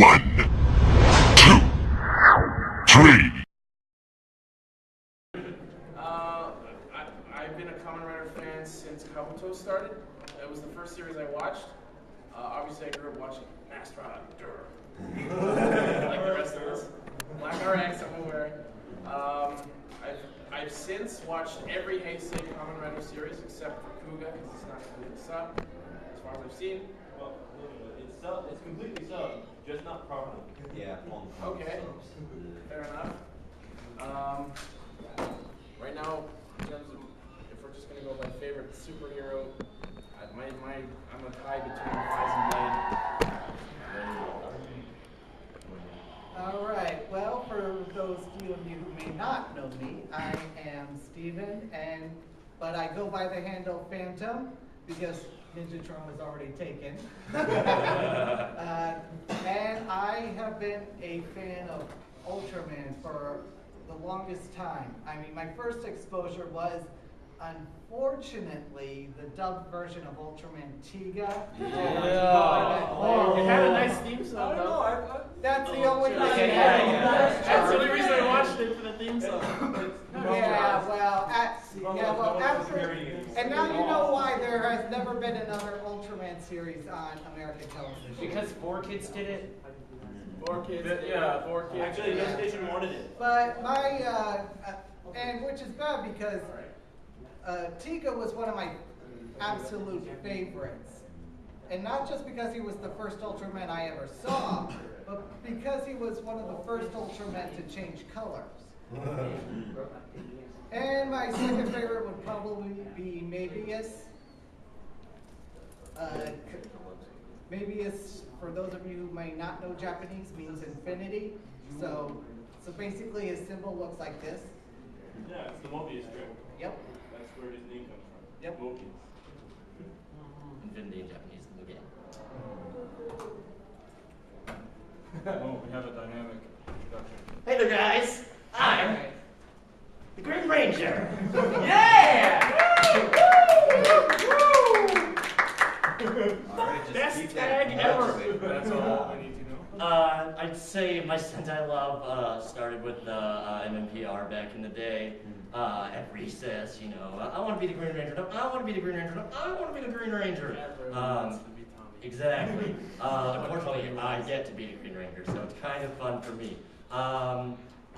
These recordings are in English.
1, 2, 3. I've been a Kamen Rider fan since Kabuto started. It was the first series I watched. Obviously, I grew up watching Master Hunter, like the rest of us. Black RX, I'm aware. I've since watched every Heisei Kamen Rider series except for Kuga, because it's not completely sub, as far as I've seen. Well, it's sub. It's completely sub, just not properly. Yeah. Okay, fair enough. Right now, in terms of, if we're just gonna go by favorite superhero, I'm a tie between Faiz and Blade. All right. Well, for those of you who may not know me, I am Steven, but I go by the handle Phantom because Ninjatron was already taken. And I have been a fan of Ultraman for the longest time. I mean, my first exposure was, unfortunately, the dubbed version of Ultraman Tiga. It had a nice theme song, though. That's the only reason. That's the only reason I watched it, for the theme song. After, and now you know why there has never been another Ultraman series on American television. Because 4Kids did it. 4Kids, 4Kids. Actually, no station wanted it. But and which is bad because Tiga was one of my absolute favorites. And not just because he was the first Ultraman I ever saw, but because he was one of the first Ultramen to change colors. And my second favorite would probably be Mabius. Mabius, for those of you who may not know Japanese, means infinity. So basically his symbol looks like this. Yeah, it's the Mobius strip. Yep. That's where his name comes from. Yep. Mobius. Infinity in Japanese. Okay. Oh, we have a dynamic introduction. Hey there, guys. I'm the Green Ranger. Yeah! Best tag ever. That's all we need to know. I'd say my Sentai love started with the MMPR back in the day. At recess, you know, I want to be the Green Ranger. No, I want to be the Green Ranger. No, I want to be the Green Ranger. Exactly. Unfortunately, I get to be the Green Ranger, so it's kind of fun for me.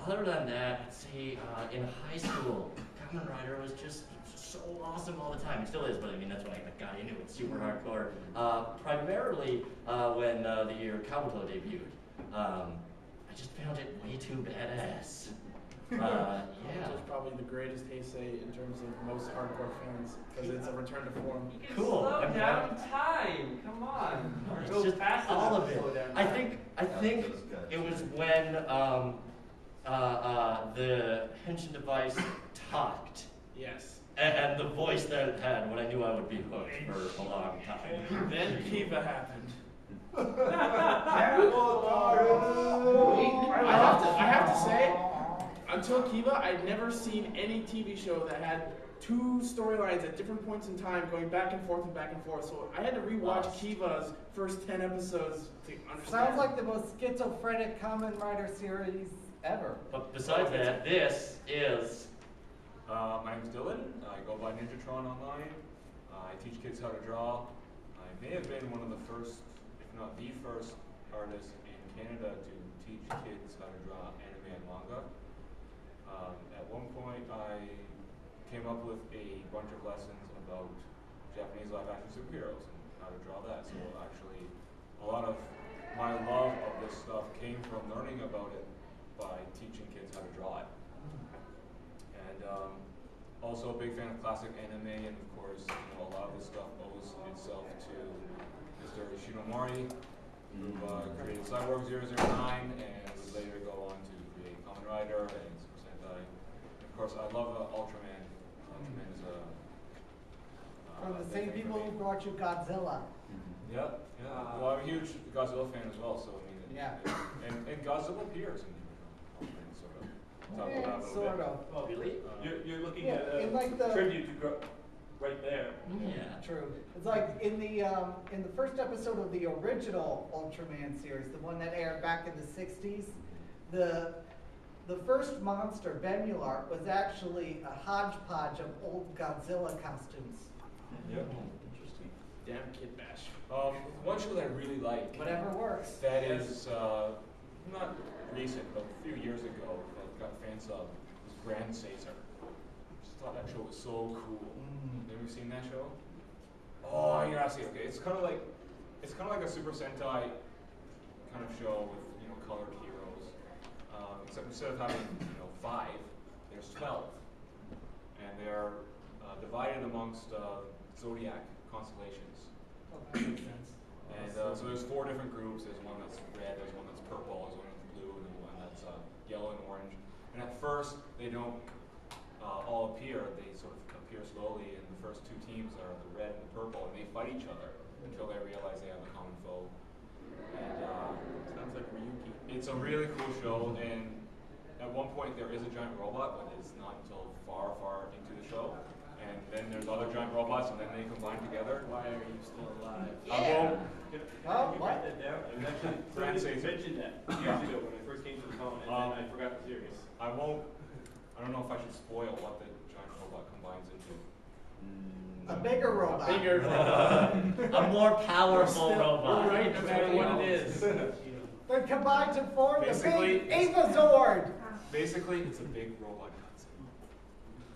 Other than that, I'd say in high school, Kamen Rider was just so awesome all the time. It still is, but I mean, that's when I got into it super hardcore. Primarily when the year Kabuto debuted. I just found it way too badass. Yeah. It's probably the greatest Heisei in terms of most hardcore fans, because it's a return to form. Cool. Slow down time. Come on. It's just all of it. I think it was when the Henshin device talked. Yes. And the voice that it had when I knew I would be hooked for a long time. Then Kiva happened. I have to say, until Kiva, I'd never seen any TV show that had two storylines at different points in time going back and forth and back and forth. So I had to rewatch Kiva's first 10 episodes to understand. Sounds like the most schizophrenic Kamen Rider series ever. But besides that, this is... My name's Dylan. I go by Ninjatron online. I teach kids how to draw. I may have been one of the first, if not the first, artist in Canada to teach kids how to draw anime and manga. At one point, I came up with a bunch of lessons about Japanese live-action superheroes and how to draw that. So actually, a lot of my love of this stuff came from learning about it by teaching kids how to draw it. And also a big fan of classic anime, and of course, you know, a lot of this stuff owes itself to Mr. Ishinomori, who created Cyborg 009, and would later go on to create Kamen Rider and Super Sentai. And of course, I love Ultraman. Ultraman is a... From the same people who brought you Godzilla. Yeah. Well, I'm a huge Godzilla fan as well, so I mean... Yeah. And Godzilla appears in Ultraman, sort of. Yeah, sort of. Well, Really? You're looking Yeah, at in like the- tribute to right there. Yeah. True. It's like in the first episode of the original Ultraman series, the one that aired back in the '60s, the first monster, Bemular, was actually a hodgepodge of old Godzilla costumes. Yep. Interesting. Damn Kid Bash. One show that I really like. Whatever works. That is not recent, but a few years ago that got fan sub was Grand Caesar. Just thought that show was so cool. Have you seen that show? Oh, you gotta see. Okay, it's kind of like a Super Sentai kind of show with colored heroes. Except instead of having 5, there's 12, and they're divided amongst zodiac constellations. Oh, that makes sense. And so there's 4 different groups. There's one that's red, there's one that's purple, there's one that's blue, and then one that's yellow and orange. And at first, they don't all appear. They sort of appear slowly, and the first 2 teams are the red and the purple, and they fight each other until they realize they have a common foe. And Sounds like Ryuki. it's a really cool show, and at one point there is a giant robot, but it's not until far, far into the show. And then there's other giant robots, and then they combine together. Why are you still alive? I won't. Well, You what? write that down. I was actually Grand somebody Caesar. mentioned that years ago when I first came to the con, and then I forgot the series. I won't. I don't know if I should spoil what the giant robot combines into. A bigger robot. Bigger. A more powerful We're robot. right, no matter what it is. They're combined to form the Basically, big Evazord. Basically, it's a big robot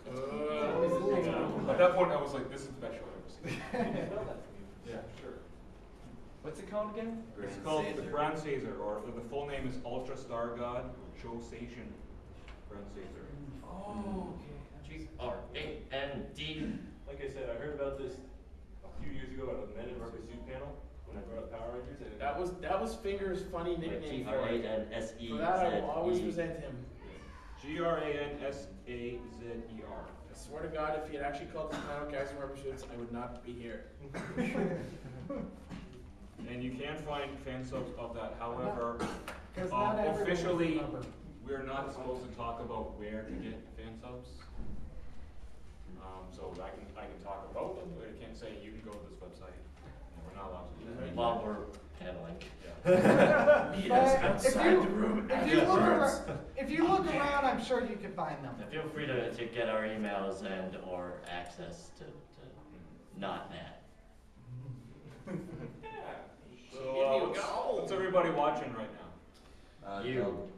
Godzilla. Oh. At that point, I was like, "This is the best show I've ever seen." Yeah, sure. What's it called again? It's called the Grand Caesar, or the full name is Ultra Star God Shosation Grand Caesar. Oh, okay. G-R-A-N-D. Like I said, I heard about this a few years ago at a Men in Rubber Suit panel when I brought up Power Rangers. And That was Finger's funny nickname for it. G-R-A-N-S-E-Z-E. For that, I will always resent him. Gransazer. I swear to God, if he had actually called this panel Guys in Rubber Shoots, I would not be here. And you can find fan subs of that. However, 'Cause not everyone officially, remember. we're not supposed to talk about where to get fan subs. So I can talk about them, but I can't say you can go to this website. And we're not allowed to do that. While we're paneling. Yeah. Meet But us if outside you- the room If you look afterwards. around, I'm sure you can find them. Feel free to get our emails and or access to not that. So what's everybody watching right now? You.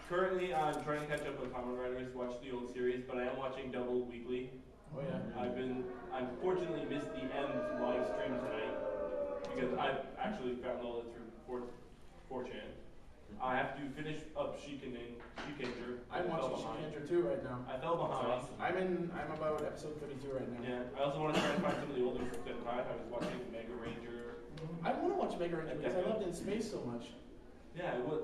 Currently, I'm trying to catch up with Kamen Riders, watch the old series, but I am watching Double weekly. Oh yeah. I unfortunately missed the M's live stream tonight because I've actually found it through 4chan. I have to finish up Shikanger. I'm watching Shikanger too right now. I fell behind. I'm about episode 32 right now. Yeah, I also want to try and find some of the older Sentai. I was watching Mega Ranger. I want to watch Mega Ranger because I loved In Space so much. Yeah, it was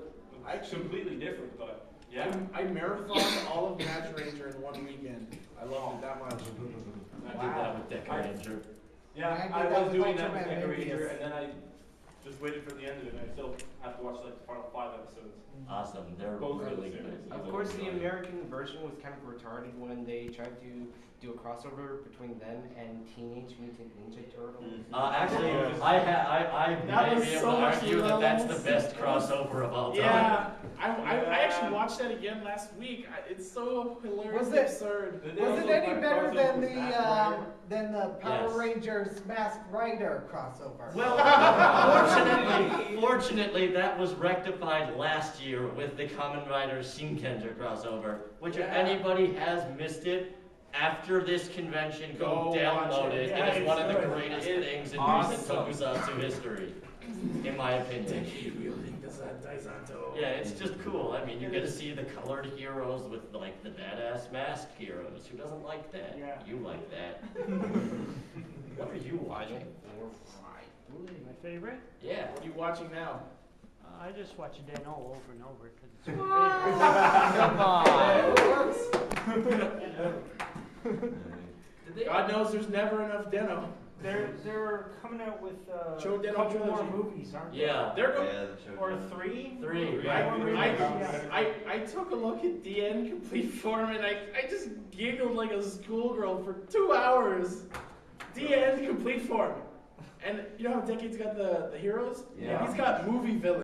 completely different, but yeah. I marathoned all of Match Ranger in one weekend. I loved it that much. I did that with Deck Ranger. Yeah, I I did that was with doing that with Ultraman Mega Ranger, Envious. and then I just waited for the end of it, and I still have to watch like the final 5 episodes. Awesome. They're Both of really the good. series. Of course, the American version was kind of retarded when they tried to do a crossover between them and Teenage Mutant Ninja Turtles. Actually, Yes. I That may was be able so to much argue that that's the levels. best crossover of all time. Yeah, I actually watched that again last week. It's so hilariously Was it- absurd. They Was also it any tried better crossover than with Masked Rider. the Power Yes. Rangers Masked Rider crossover? Well, fortunately, that was rectified last year with the Kamen Rider Shinkenger crossover, which if Yeah. anybody has missed it, after this convention, go Go download watch it. it. It Yeah, is one of the it's greatest good. things in Awesome. recent tokusatsu history, in my opinion. Yeah, it's just cool. I mean, you get to see the colored heroes with like the badass masked heroes. Who doesn't like that? Yeah. You like that. What are you watching? My favorite? Yeah. What are you watching now? I just watch Den-O over and over because it's my Come on. God knows there's never enough Deno. They're coming out with Show a Den couple more trilogy. movies, aren't they? Yeah. They're going. Yeah, the show. Or three? Three. I took a look at DN complete form and I just giggled like a schoolgirl for 2 hours. DN complete form. And you know how Decade's got the heroes? Yeah. He's got movie villains.